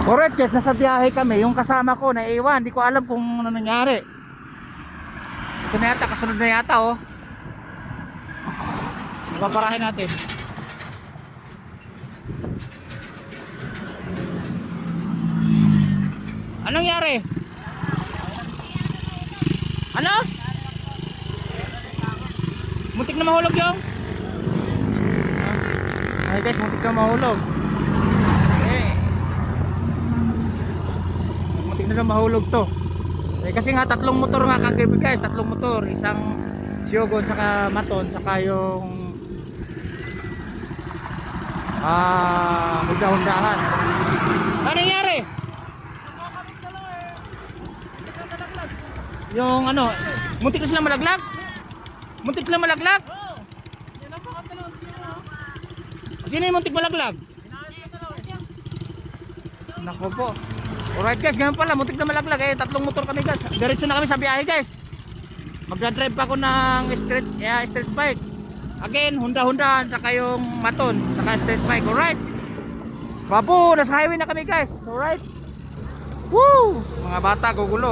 Alright guys, nasa biyahe kami. Yung kasama ko naiwan, hindi ko alam kung ano nangyari. Ito na yata, kasunod na yata oh. Paparahin natin. Anong nangyari? Ano? Muntik na mahulog yung? Ay guys, muntik na mahulog. Muntik na mahulog to. Kasi nga tatlong motor nga kagabi guys, tatlong motor, isang Siogon saka Maton saka yung Honda-Hondahan. Ano nangyari? Yung ano, muntik na sila malaglag? Muntik na malaglag? Sino yung muntik malaglag? Nako po. Alright guys, ganun pala, muntik na malaglag eh, tatlong motor kami guys. Diretso na kami sa biyahe guys. Magdadrive pa ako ng street bike. Again, Honda-Hondahan saka yung Maton, saka street bike. Alright. Babu, nasa highway na kami guys. Alright. Woo! Mga bata gugulo.